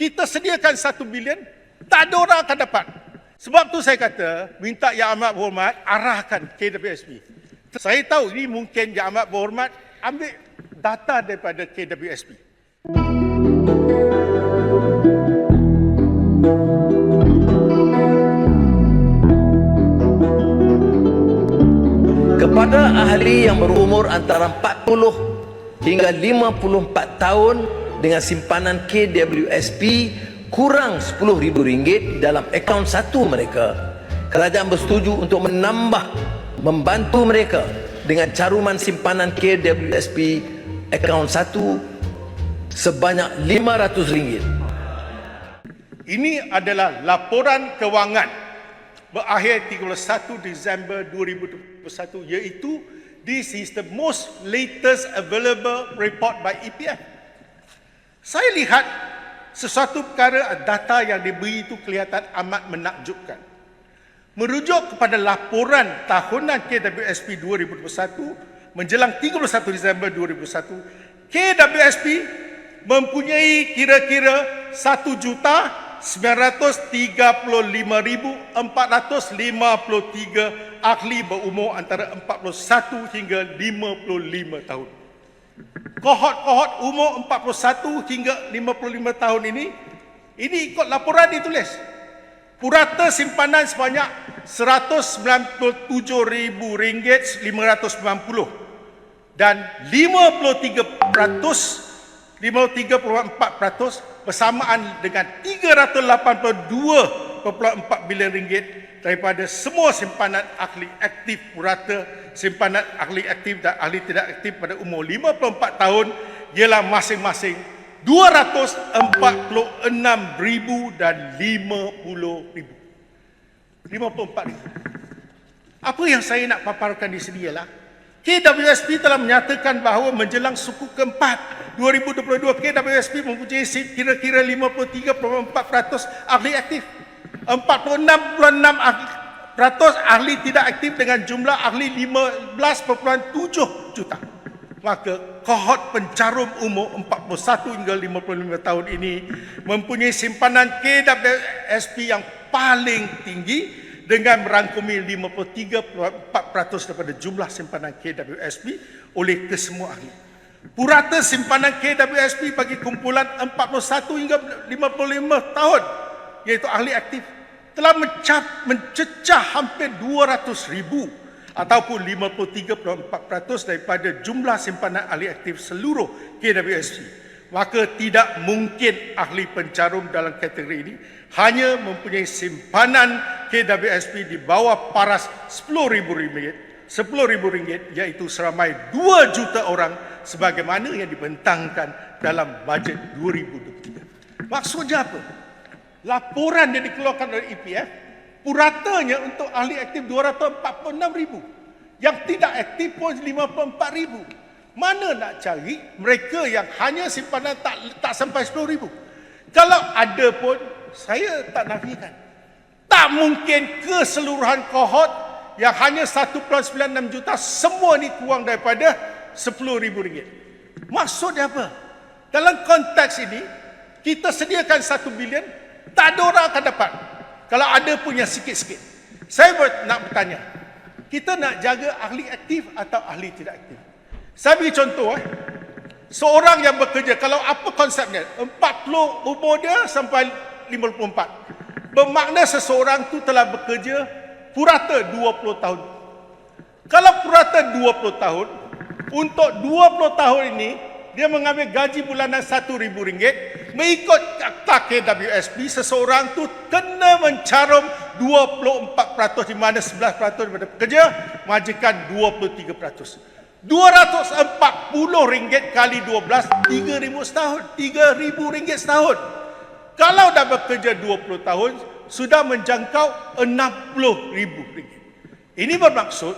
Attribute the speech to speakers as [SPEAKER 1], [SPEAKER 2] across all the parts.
[SPEAKER 1] Kita sediakan 1 bilion, tak ada orang akan dapat. Sebab tu saya kata, minta Yang Amat Berhormat arahkan KWSP. Saya tahu ini mungkin Yang Amat Berhormat ambil data daripada KWSP.
[SPEAKER 2] Kepada ahli yang berumur antara 40 hingga 54 tahun dengan simpanan KWSP kurang RM10,000 dalam akaun satu mereka, kerajaan bersetuju untuk membantu mereka dengan caruman simpanan KWSP akaun satu sebanyak RM500.
[SPEAKER 1] Ini adalah laporan kewangan berakhir 31 Disember 2021, iaitu this is the most latest available report by EPF. Saya lihat sesuatu perkara data yang diberi itu kelihatan amat menakjubkan. Merujuk kepada laporan tahunan KWSP 2021 menjelang 31 Disember 2021, KWSP mempunyai kira-kira 1,735,453 ahli berumur antara 41 hingga 55 tahun. Kohort-kohort umur 41 hingga 55 tahun ini ikut laporan ditulis. Purata simpanan sebanyak RM197,590 dan 53% bersamaan dengan RM382.4 bilion daripada semua simpanan ahli aktif purata, simpanan ahli aktif dan ahli tidak aktif pada umur 54 tahun ialah masing-masing 246,000 dan 50,000. 54,000. Apa yang saya nak paparkan di sini ialah KWSP telah menyatakan bahawa menjelang suku keempat 2022, KWSP mempunyai kira-kira 53.4% ahli aktif, 46.6% ahli tidak aktif dengan jumlah ahli 15.7 juta. Maka kohort pencarum umur 41 hingga 55 tahun ini mempunyai simpanan KWSP yang paling tinggi dengan merangkumi 53.4% daripada jumlah simpanan KWSP oleh kesemua ahli. Purata simpanan KWSP bagi kumpulan 41 hingga 55 tahun, iaitu ahli aktif, telah mencecah hampir 200,000 ataupun 53.4% daripada jumlah simpanan ahli aktif seluruh KWSP. Maka tidak mungkin ahli pencarum dalam kategori ini hanya mempunyai simpanan KWSP di bawah paras RM10,000, iaitu seramai 2 juta orang sebagaimana yang dibentangkan dalam bajet 2023. Maksudnya apa? Laporan yang dikeluarkan oleh EPF, puratanya untuk ahli aktif 246,000, yang tidak aktif pun 54,000. Mana nak cari mereka yang hanya simpanan tak sampai 10,000? Kalau ada pun, saya tak nafikan. Tak mungkin keseluruhan kohort yang hanya 1.96 juta, semua ni kurang daripada RM10,000. Maksudnya apa? Dalam konteks ini, kita sediakan 1 bilion, tak ada orang akan dapat. Kalau ada pun yang sikit-sikit. Saya nak bertanya, kita nak jaga ahli aktif atau ahli tidak aktif? Saya beri contoh. Seorang yang bekerja, kalau apa konsepnya? 40 umur dia sampai 54. Bermakna seseorang tu telah bekerja purata 20 tahun. Kalau purata 20 tahun, untuk 20 tahun ini, dia mengambil gaji bulanan RM1,000. Mengikut akta KWSP, seseorang tu kena mencarum 24%, di mana 11% daripada pekerja majikan 23%. RM240 kali 12, RM3,000 setahun. RM3,000 setahun. Kalau dah bekerja 20 tahun, sudah menjangkau RM60,000. Ini bermaksud,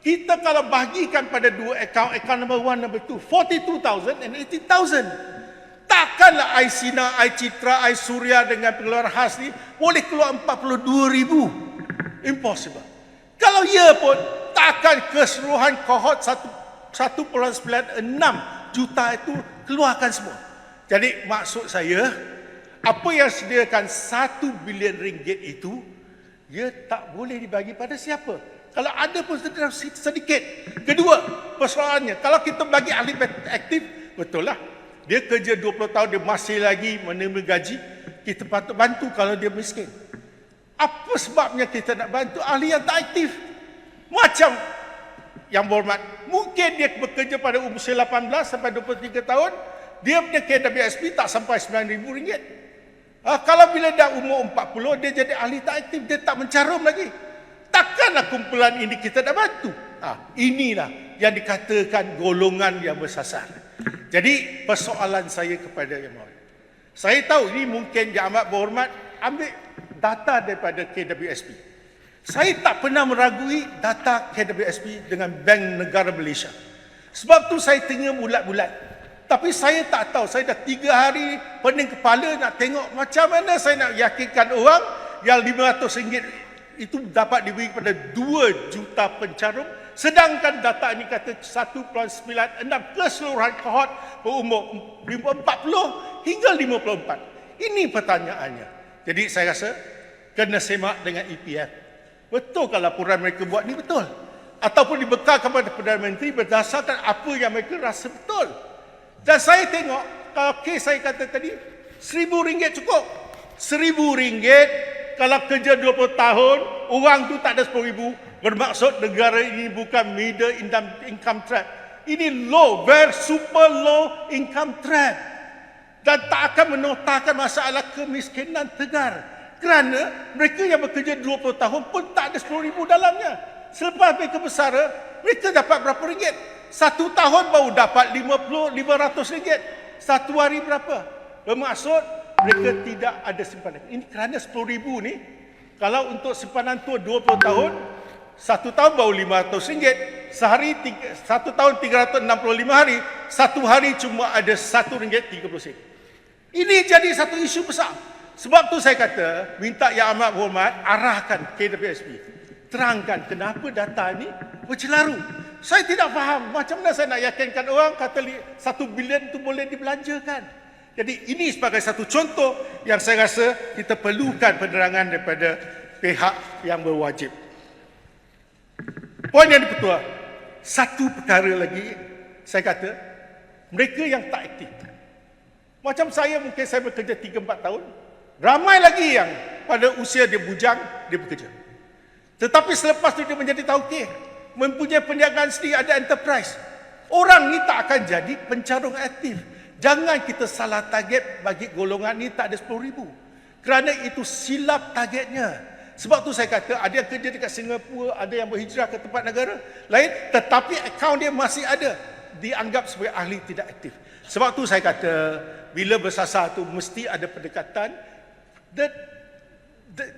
[SPEAKER 1] kita kalau bagikan pada dua akaun number 1, number 2, 42,000 and 80,000. Takkanlah Aisina, Aicitra, Aisurya dengan pengeluaran khas ni boleh keluar 42,000. Impossible. Kalau ya pun, takkan keseluruhan kohort 1.96 juta itu keluarkan semua. Jadi maksud saya, apa yang sediakan 1 bilion ringgit itu, ia tak boleh dibagi pada siapa. Kalau ada pun sedikit. Kedua, persoalannya, kalau kita bagi ahli aktif, betul lah. Dia kerja 20 tahun, dia masih lagi menerima gaji, kita patut bantu kalau dia miskin. Apa sebabnya kita nak bantu ahli yang tak aktif? Macam yang berhormat, mungkin dia bekerja pada usia 18 sampai 23 tahun, dia punya KWSP tak sampai RM9,000. Kalau bila dah umur 40, dia jadi ahli tak aktif, dia tak mencarum lagi. Takkanlah kumpulan ini kita nak bantu? Inilah yang dikatakan golongan yang bersasar. Jadi persoalan saya kepada Yang Berhormat, saya tahu ini mungkin Yang Amat Berhormat ambil data daripada KWSP. Saya tak pernah meragui data KWSP dengan Bank Negara Malaysia. Sebab tu saya tengok bulat-bulat. Tapi saya tak tahu, saya dah 3 hari pening kepala nak tengok macam mana saya nak yakinkan orang yang RM500 itu dapat diberi kepada 2 juta pencarum, sedangkan data ini kata 1.96 keseluruhan kohort berumur 40 hingga 54. Ini pertanyaannya. Jadi saya rasa kena semak dengan EPF. Betul kalau laporan mereka buat ni betul? Ataupun dibekalkan kepada Perdana Menteri berdasarkan apa yang mereka rasa betul? Dan saya tengok, kalau kes saya kata tadi, RM1,000 cukup. RM1,000 kalau kerja 20 tahun, orang tu tak ada RM10,000, bermaksud negara ini bukan middle income trap. Ini low, very super low income trap. Dan tak akan menotakkan masalah kemiskinan tegar. Kerana mereka yang bekerja 20 tahun pun tak ada RM10,000 dalamnya. Selepas mereka bersara, mereka dapat berapa ringgit? 1 tahun baru dapat RM500. 1 hari berapa? Bermaksud mereka tidak ada simpanan. Ini kerana RM10,000 ni, kalau untuk simpanan tua 20 tahun, 1 tahun baru RM500. Sehari, 1 tahun 365 hari, 1 hari cuma ada RM1.30. Ini jadi satu isu besar. Sebab tu saya kata, minta Yang Amat Berhormat arahkan KWSP. Terangkan kenapa data ini bercelaru. Saya tidak faham macam mana saya nak yakinkan orang kata 1 bilion itu boleh dibelanjakan. Jadi ini sebagai satu contoh yang saya rasa kita perlukan penerangan daripada pihak yang berwajib. Poin yang dipertua, satu perkara lagi saya kata, mereka yang tak aktif. Macam saya, mungkin saya bekerja 3-4 tahun, ramai lagi yang pada usia dia bujang, dia bekerja. Tetapi selepas itu dia menjadi tauke, mempunyai perniagaan sendiri, ada enterprise. Orang ni tak akan jadi pencarung aktif. Jangan kita salah target bagi golongan ni tak ada RM10,000. Kerana itu silap targetnya. Sebab tu saya kata, ada yang kerja dekat Singapura, ada yang berhijrah ke tempat negara lain, tetapi akaun dia masih ada, dianggap sebagai ahli tidak aktif. Sebab tu saya kata, bila bersasar tu mesti ada pendekatan. The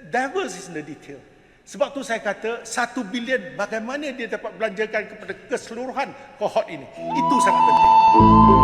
[SPEAKER 1] devil is in the detail. Sebab tu saya kata 1 bilion bagaimana dia dapat belanjakan kepada keseluruhan kohort ini. Itu sangat penting.